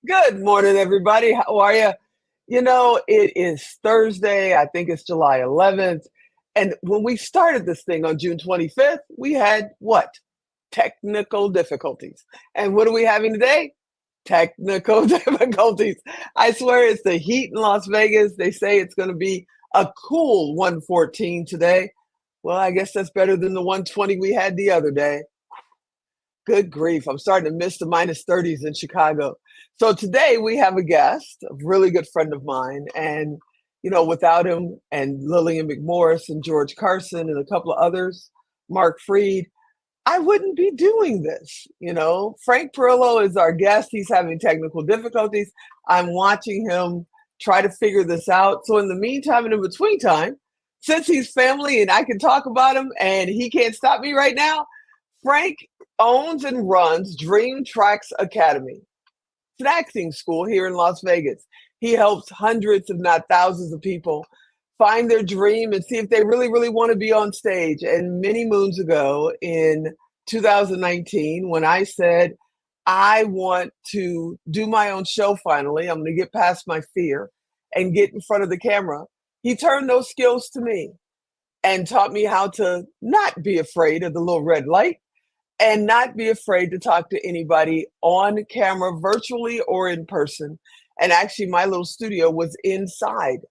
Good morning, everybody. How are you? It is Thursday. I think it's July 11th. And when we started this thing on June 25th, we had what? Technical difficulties. And what are we having today? Technical difficulties. I swear it's the heat in Las Vegas. They say it's going to be a cool 114 today. Well, I guess that's better than the 120 we had the other day. Good grief. I'm starting to miss the minus 30s in Chicago. So today we have a guest, a really good friend of mine. And, without him and Lillian McMorris and George Carson and a couple of others, Mark Freed, I wouldn't be doing this. Frank Parrillo is our guest. He's having technical difficulties. I'm watching him try to figure this out. So in the meantime and in between time, since he's family and I can talk about him and he can't stop me right now, Frank owns and runs Dream Tracks Academy. It's an acting school here in Las Vegas. He helps hundreds, if not thousands of people find their dream and see if they really, really want to be on stage. And many moons ago in 2019, when I said, I want to do my own show finally, I'm going to get past my fear and get in front of the camera, he turned those skills to me and taught me how to not be afraid of the little red light and not be afraid to talk to anybody on camera, virtually or in person. And actually, my little studio was inside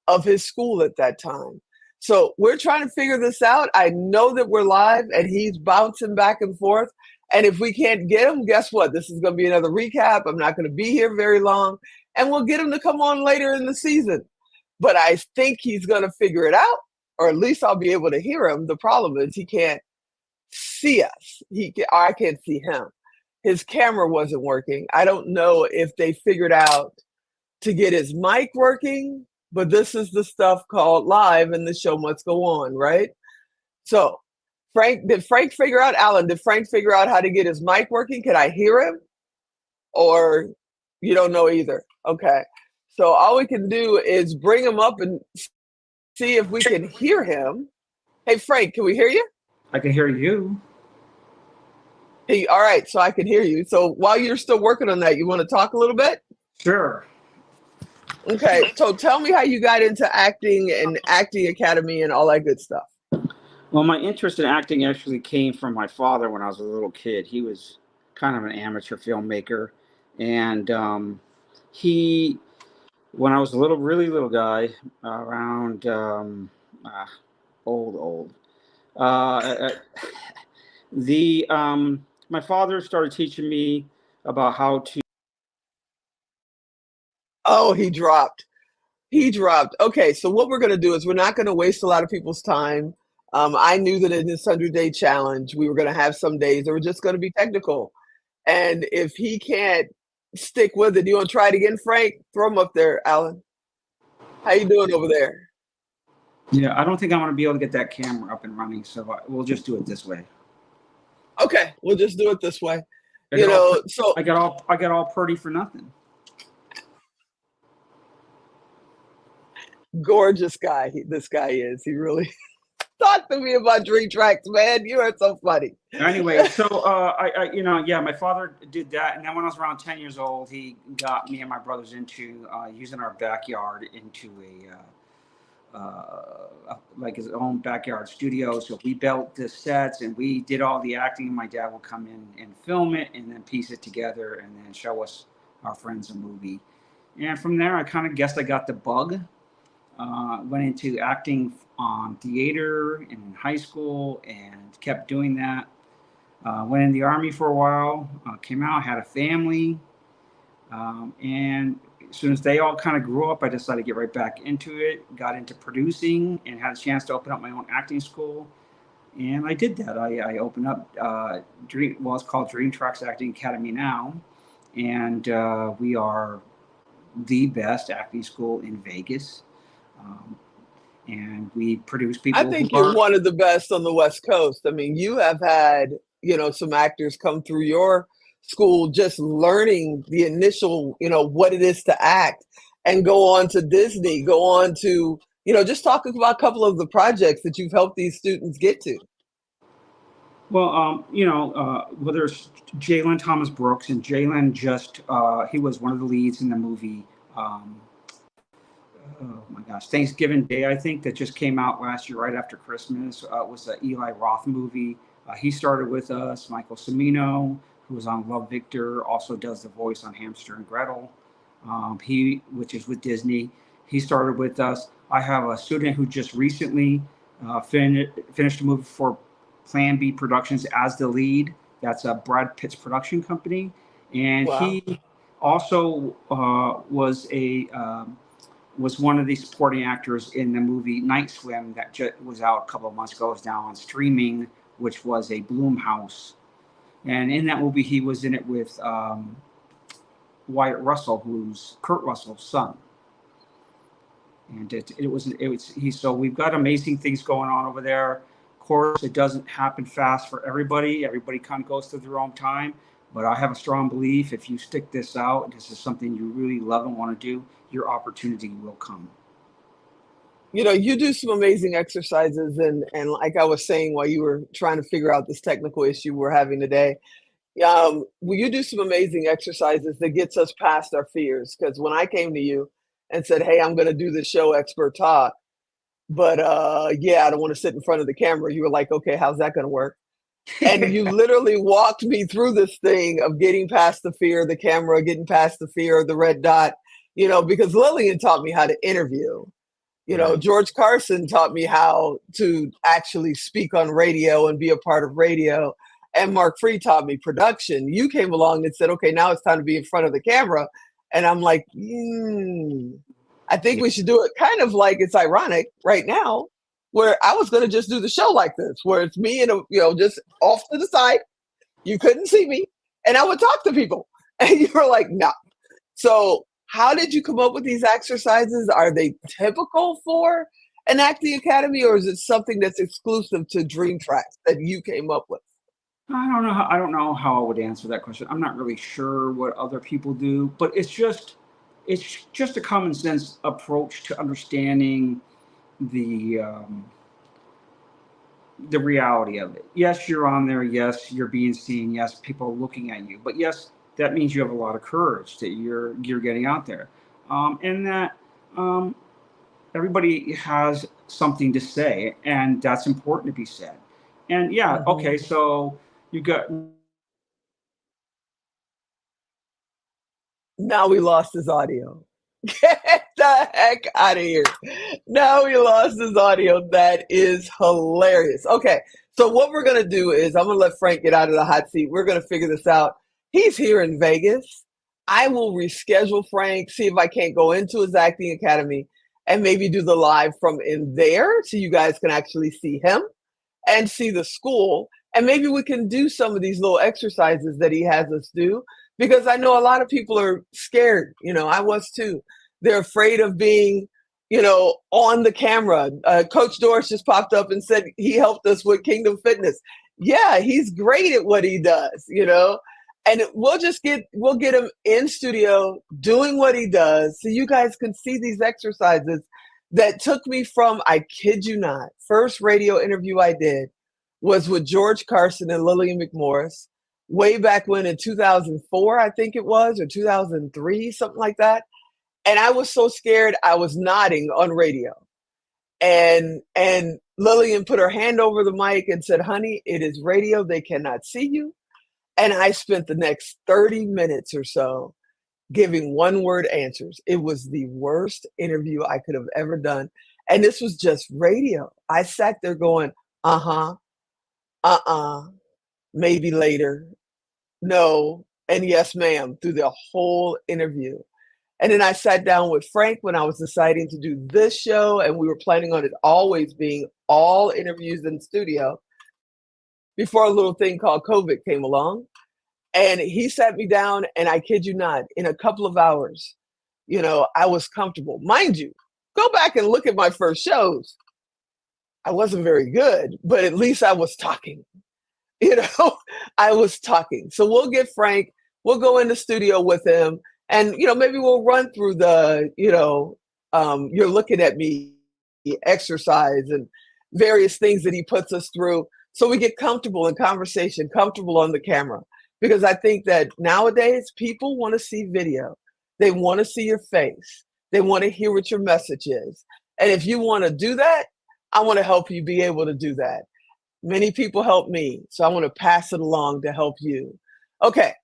of his school at that time. So we're trying to figure this out. I know that we're live and he's bouncing back and forth. And if we can't get him, guess what? This is going to be another recap. I'm not going to be here very long. And we'll get him to come on later in the season. But I think he's going to figure it out, or at least I'll be able to hear him. The problem is he can't see us. I can't see him. His camera wasn't working. I don't know if they figured out to get his mic working, but this is the stuff called live and the show must go on, right? So did Frank figure out how to get his mic working? Can I hear him? Or you don't know either? Okay. So all we can do is bring him up and see if we can hear him. Hey, Frank, can we hear you? I can hear you. Hey, all right, so I can hear you. So while you're still working on that, you want to talk a little bit? Sure. Okay, so tell me how you got into acting and acting academy and all that good stuff. Well, my interest in acting actually came from my father when I was a little kid. He was kind of an amateur filmmaker. And when I was a really little guy, around old, uh, the my father started teaching me about how to. Oh, he dropped. Okay, so what we're going to do is we're not going to waste a lot of people's time. I knew that in this 100-day challenge, we were going to have some days that were just going to be technical. And if he can't stick with it, you want to try it again, Frank? Throw him up there, Alan. How you doing over there? Yeah, I don't think I'm going to be able to get that camera up and running, so we'll just do it this way. Okay, we'll just do it this way. So I got all pretty for nothing. Gorgeous guy. This guy is. He really talk to me about Dream Tracks, man. You are so funny. Anyway, so my father did that, and then when I was around 10 years old, he got me and my brothers into using our backyard into like his own backyard studio. So we built the sets and we did all the acting. My dad would come in and film it and then piece it together and then show us, our friends, a movie. And from there, I kind of guessed I got the bug. Went into acting on theater in high school and kept doing that. Went in the Army for a while, came out, had a family. And as soon as they all kind of grew up, I decided to get right back into it, got into producing and had a chance to open up my own acting school. And I did that. I opened up, it's called Dream Tracks Acting Academy now. And we are the best acting school in Vegas. And we produce people. I think you're one of the best on the West Coast. I mean, you have had, some actors come through your school just learning the initial, what it is to act and go on to Disney, go on to, just talk about a couple of the projects that you've helped these students get to. Well, whether it's Jalen Thomas Brooks, and Jalen just he was one of the leads in the movie. Um, oh my gosh, Thanksgiving Day, I think, that just came out last year, right after Christmas. It was an Eli Roth movie. He started with us. Michael Cimino, who was on Love Victor, also does the voice on Hamster and Gretel. Which is with Disney. He started with us. I have a student who just recently finished a movie for Plan B Productions as the lead. That's a Brad Pitt's production company, and Wow. he also was one of the supporting actors in the movie Night Swim that was out a couple of months ago. It's now on streaming, which was a Bloomhouse. And in that movie, he was in it with Wyatt Russell, who's Kurt Russell's son. And so we've got amazing things going on over there. Of course, it doesn't happen fast for everybody. Everybody kind of goes through their own time. But I have a strong belief if you stick this out, this is something you really love and want to do, your opportunity will come. You do some amazing exercises, and like I was saying while you were trying to figure out this technical issue we're having today, well, you do some amazing exercises that gets us past our fears. Because when I came to you and said, "Hey, I'm going to do this show, Expert Talk," but yeah, I don't want to sit in front of the camera, you were like, "Okay, how's that going to work?" And you literally walked me through this thing of getting past the fear of the camera, getting past the fear of the red dot. Because Lillian taught me how to interview. Right. George Carson taught me how to actually speak on radio and be a part of radio. And Mark Free taught me production. You came along and said, okay, now it's time to be in front of the camera. And I'm like, I think Yeah. we should do it kind of like it's ironic right now, where I was going to just do the show like this, where it's me and, just off to the side. You couldn't see me. And I would talk to people. And you were like, no. So how did you come up with these exercises? Are they typical for an acting academy, or is it something that's exclusive to Dream Tracks that you came up with? I don't know how I would answer that question. I'm not really sure what other people do, but it's just a common sense approach to understanding the the reality of it. Yes, you're on there. Yes, you're being seen. Yes, people are looking at you. But yes, that means you have a lot of courage that you're getting out there, and that um, everybody has something to say, and that's important to be said. And yeah, okay, Mhm. so you got Now we lost his audio. Get the heck out of here. Now we lost his audio. That is hilarious. Okay, so what we're going to do is I'm going to let Frank get out of the hot seat. We're going to figure this out. He's here in Vegas. I will reschedule Frank, see if I can't go into his acting academy and maybe do the live from in there so you guys can actually see him and see the school. And maybe we can do some of these little exercises that he has us do, because I know a lot of people are scared. I was too. They're afraid of being, on the camera. Coach Doris just popped up and said he helped us with Kingdom Fitness. Yeah, he's great at what he does. And we'll get him in studio doing what he does so you guys can see these exercises that took me from, I kid you not, first radio interview I did was with George Carson and Lillian McMorris way back when in 2004, I think it was, or 2003, something like that. And I was so scared, I was nodding on radio. And Lillian put her hand over the mic and said, honey, it is radio. They cannot see you. And I spent the next 30 minutes or so giving one word answers. It was the worst interview I could have ever done. And this was just radio. I sat there going, uh-huh, uh-uh, maybe later, no, and yes, ma'am, through the whole interview. And then I sat down with Frank when I was deciding to do this show, and we were planning on it always being all interviews in studio before a little thing called COVID came along. And he sat me down, and I kid you not, in a couple of hours, I was comfortable. Mind you, go back and look at my first shows. I wasn't very good, but at least I was talking. you know, I was talking. So we'll get Frank, we'll go in the studio with him, and maybe we'll run through the, you're looking at me exercise and various things that he puts us through So we get comfortable in conversation, comfortable on the camera. Because I think that nowadays people want to see video. They want to see your face. They want to hear what your message is. And if you want to do that, I want to help you be able to do that. Many people help me, so I want to pass it along to help you. Okay,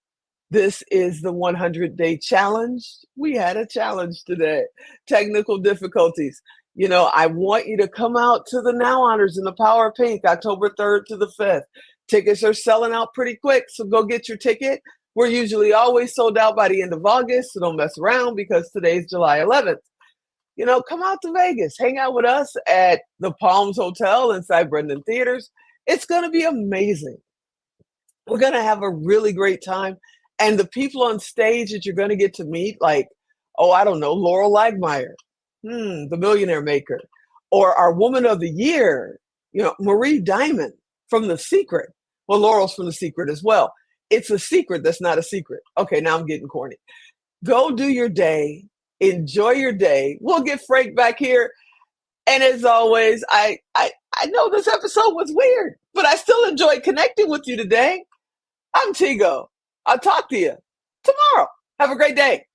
this is the 100-day challenge. We had a challenge today. Technical difficulties. I want you to come out to the Now Honors in the Power of Pink, October 3rd to the 5th. Tickets are selling out pretty quick, so go get your ticket. We're usually always sold out by the end of August, so don't mess around because today's July 11th. Come out to Vegas, hang out with us at the Palms Hotel inside Brendan Theaters. It's going to be amazing. We're going to have a really great time. And the people on stage that you're going to get to meet, like, I don't know, Laurel Lagmeyer, the Millionaire Maker, or our Woman of the Year, Marie Diamond from The Secret. Well, Laurel's from The Secret as well. It's a secret that's not a secret. Okay, now I'm getting corny. Go do your day. Enjoy your day. We'll get Frank back here. And as always, I know this episode was weird, but I still enjoyed connecting with you today. I'm Tigo. I'll talk to you tomorrow. Have a great day.